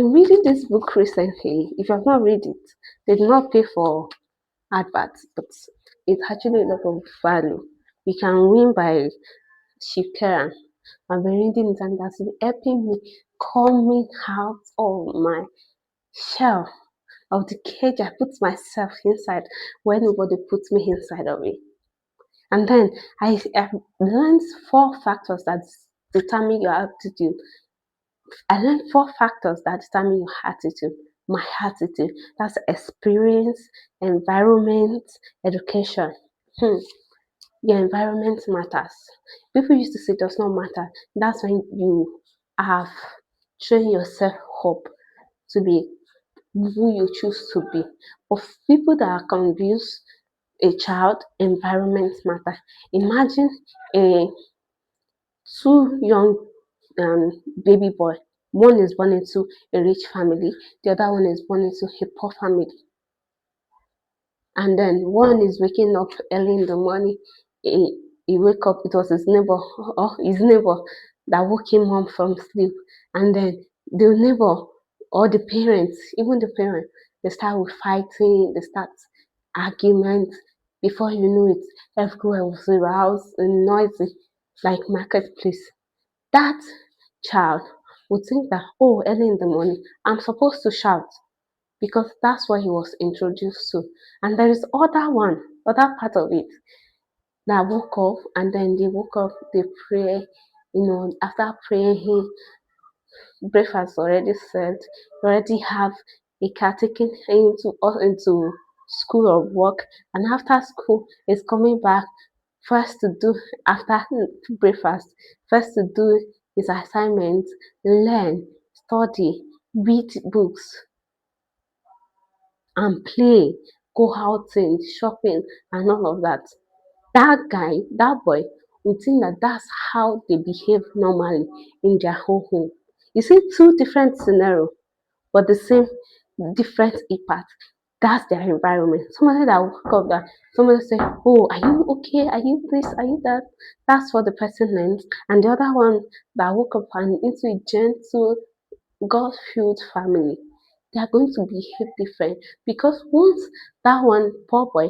I'm reading this book recently. If you have not read it, they did not pay for adverts, but it's actually a lot of value. You can win by Shiv Karan. I've been reading it and that's been helping me coming out of my shell of the cage I put myself inside when nobody puts me inside of it. And then I learned 4 factors that determine your attitude. I learned 4 factors that determine your attitude. My attitude. That's experience, environment, education. Hmm. Your environment matters. People used to say it does not matter. That's when you have trained yourself up to be who you choose to be. But people that are confused, a child, environment matter. Imagine a two young baby boy. One is born into a rich family, the other one is born into a poor family. And then one is waking up early in the morning. He wake up, it was his neighbor that woke him up from sleep. And then the neighbor or the parents, even the parents, they start with fighting, they start argument. Before you know it, everywhere was aroused and noisy like marketplace. That child would think that, oh, early in the morning, I'm supposed to shout because that's what he was introduced to. And there is other part of it that woke up and then they woke up, they pray, after praying, breakfast already served, you already have a car taking him into school or work, and after school is coming back first to do after breakfast, first to do his assignment, learn, study, read books, and play, go outing, shopping, and all of that. That guy, that boy, would think that that's how they behave normally in their whole home. You see, two different scenarios, but the same different impact. That's their environment. Somebody that woke up that somebody say, oh, are you okay? Are you this? Are you that? That's what the person learns. And the other one that woke up and into a gentle, God-filled family, they are going to behave different because once that one poor boy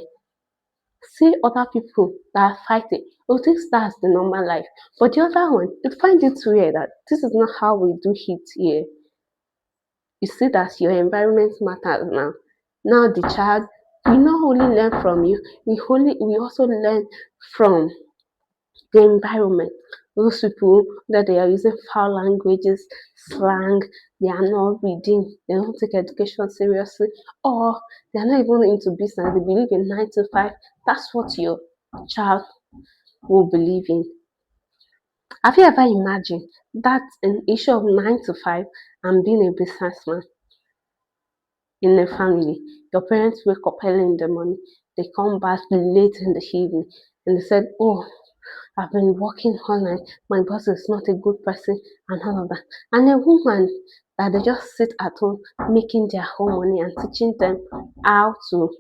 see other people that are fighting, oh, this that's the normal life. But the other one, you find it weird that this is not how we do it here. You see that your environment matters now. Now the child we not only learn from you, we also learn from the environment. Those people that they are using foul languages, slang, they are not reading, they don't take education seriously, or they are not even into business, they believe in 9 to 5. That's what your child will believe in. Have you ever imagined that an issue of 9 to 5 and being a businessman in a family? Your parents wake up early in the morning, they come back late in the evening, and they said, oh, I've been working all night. My boss is not a good person, and all of that. And a woman that they just sit at home making their own money and teaching them how to.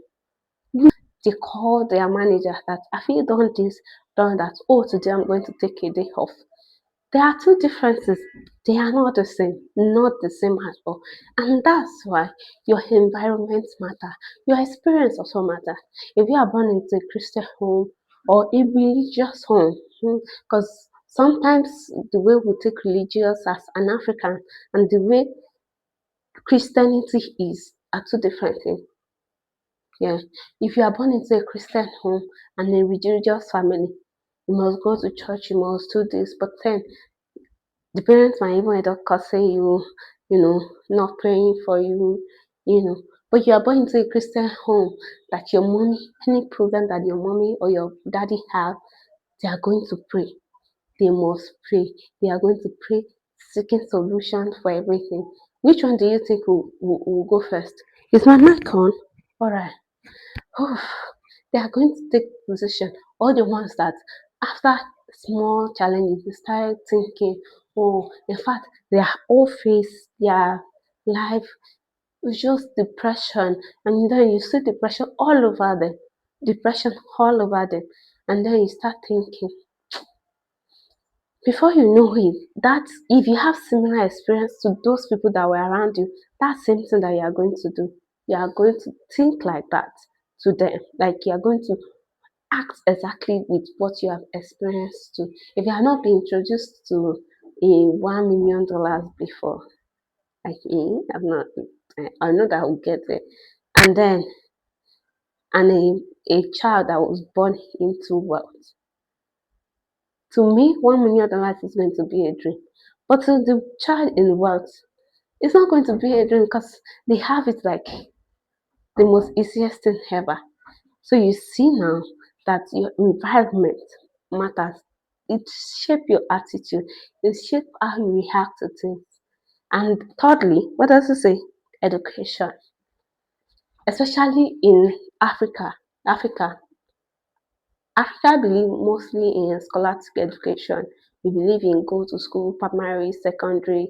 They call their manager that have you done this, done that. Oh, today I'm going to take a day off. There are two differences. They are not the same, not the same at all. And that's why your environment matter. Your experience also matter. If you are born into a Christian home or a religious home, because sometimes the way we take religious as an African and the way Christianity is are two different things. Yeah. If you are born into a Christian home and a religious family, you must go to church, you must do this. But then the parents might even end up cursing you, not praying for you, you know. But you are born into a Christian home that your mommy, any problem that your mommy or your daddy have, they are going to pray. They must pray. They are going to pray, seeking solutions for everything. Which one do you think will go first? Is my mic on? All right. They are going to take position. All the ones that after small challenges, they start thinking, oh, in fact, their whole face, their life is just depression. And then you see depression all over them. Depression all over them. And then you start thinking, Before you know it, that if you have similar experience to those people that were around you, that same thing that you are going to do, you are going to think like that to them. Like you are going to act exactly with what you have experienced to. If you have not been introduced to a $1 million before, like me, I've not. I know that I will get there, and then and a child that was born into wealth. To me, $1 million is going to be a dream, but to the child in wealth, it's not going to be a dream because they have it like the most easiest thing ever. So you see now that your environment matters. It shape your attitude. It shape how you react to things. And thirdly, what does it say? Education, especially in Africa. Africa, Africa believe mostly in scholastic education. We believe in go to school, primary, secondary,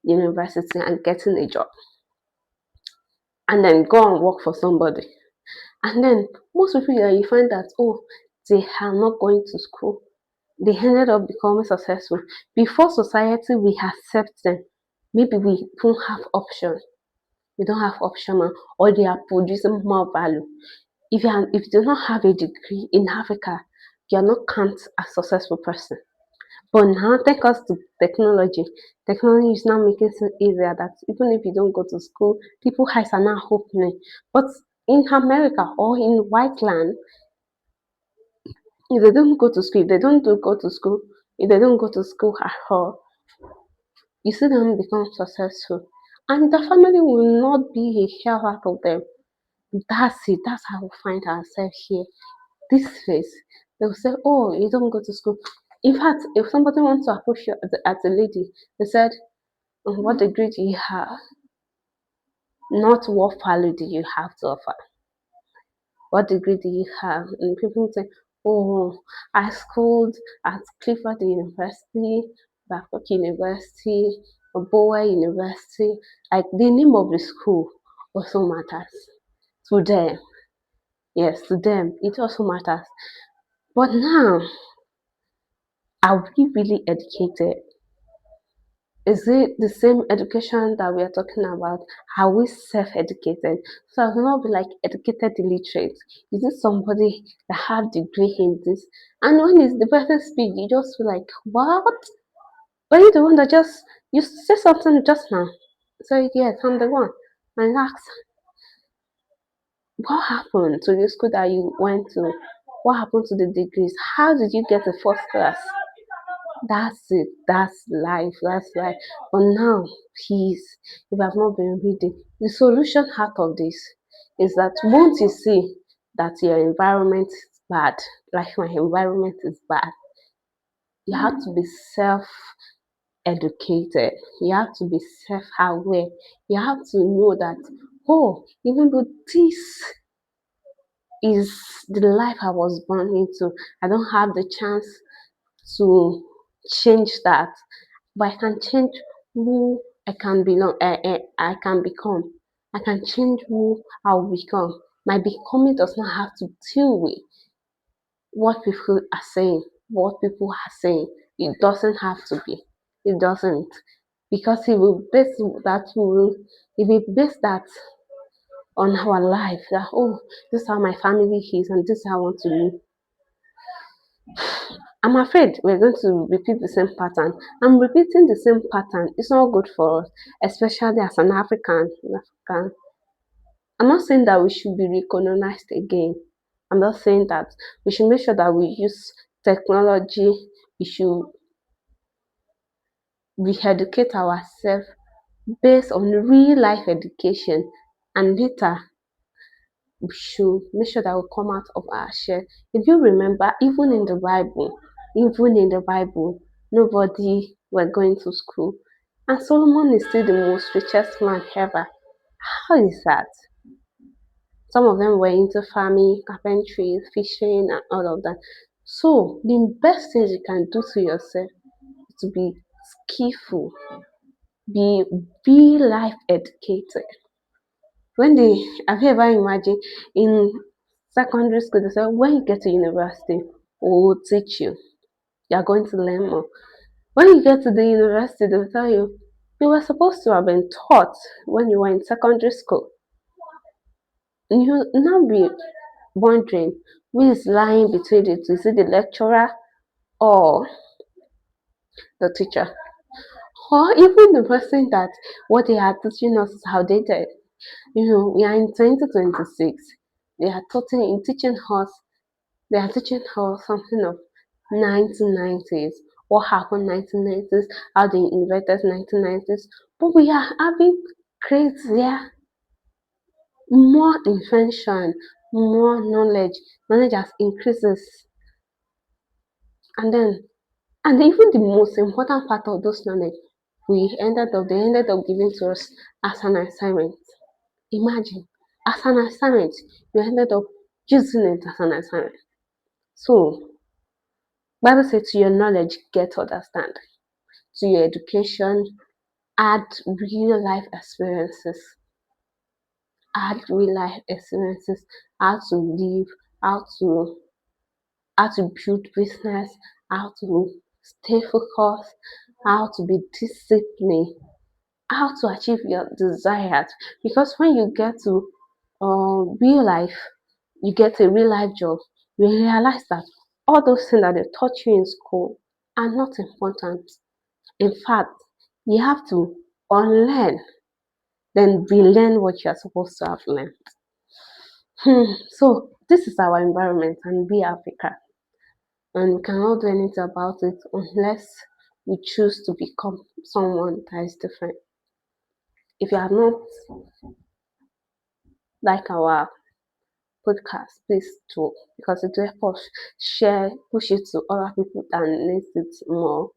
university, and getting a job, and then go and work for somebody. And then most people that you find that they are not going to school, they ended up becoming successful. Before society we accept them, maybe we don't have option. We don't have option now, or they are producing more value. If you do not have a degree in Africa, you are not count as successful person. But now take us to technology. Technology is now making it easier that even if you don't go to school, people eyes are now opening. But in America or in white land, if they don't go to school, if they don't do go to school, if they don't go to school at all, you see them become successful. And the family will not be a shell out of them. That's it. That's how we find ourselves here. This phase, they'll say, "Oh, you don't go to school." In fact, if somebody wants to approach you as a lady, they said, "What degree do you have? Not what value do you have to offer? What degree do you have?" And people say, "Oh, I schooled at Clifford University, Babcock University, Bowen University." Like the name of the school also matters to them. Yes, to them it also matters. But now, are we really educated? Is it the same education that we are talking about? Are we self-educated? So I will not be like educated illiterate. Is it somebody that have degree in this? And when it's the person speak, you just feel like, what? Are you the one that just you said something just now? So yes, I'm the one. And ask, what happened to the school that you went to? What happened to the degrees? How did you get a first class? That's it. That's life. That's life. But now, please, if I've not been reading, the solution out of this is that once you see that your environment is bad, like my environment is bad, you have to be self educated. You have to be self aware. You have to know that, oh, even though this is the life I was born into, I don't have the chance to change that, but I can change who I can become. I can change who I'll become. My becoming does not have to deal with what people are saying, what people are saying. It doesn't have to be. It doesn't. Because it will base that on our life. That this is how my family is and this is how I want to live. I'm afraid we're going to repeat the same pattern. I'm repeating the same pattern. It's not good for us, especially as an African. I'm not saying that we should be recolonized again. I'm not saying that we should make sure that we use technology. We should re-educate ourselves based on real life education, and later we should make sure that we come out of our shell. If you remember, even in the Bible, nobody were going to school. And Solomon is still the most richest man ever. How is that? Some of them were into farming, carpentry, fishing, and all of that. So the best thing you can do to yourself is to be skillful, be life educated. When they have you ever imagined in secondary school they say when you get to university, we will teach you. You are going to learn more. When you get to the university, they'll tell you, you were supposed to have been taught when you were in secondary school. And you now be wondering who is lying between it. Is it the lecturer or the teacher? Or even the person that what they are teaching us is outdated. We are in 2026. They are totally teaching us, they are teaching us something of 1990s. What happened 1990s, how they invented 1990s. But we are having crazier, more invention, more knowledge. Knowledge has increases. And then, and even the most important part of those knowledge, they ended up giving to us as an assignment. Imagine, as an assignment, you ended up using it as an assignment. So, Bible says to your knowledge, get understand. To your education, add real life experiences. Add real life experiences, how to live, how to how to build business, how to stay focused, how to be disciplined, how to achieve your desires. Because when you get to real life, you get a real life job, you realize that all those things that they taught you in school are not important. In fact, you have to unlearn, then relearn what you are supposed to have learned. So this is our environment, and we Africa, and we cannot do anything about it unless we choose to become someone that is different. If you have not like our podcast, please do, because it will help us share, push it to other people that needs it more,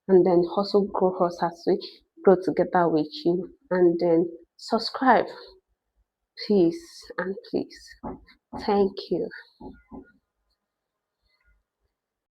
and then also grow us as we grow together with you. And then subscribe, please and please. Thank you.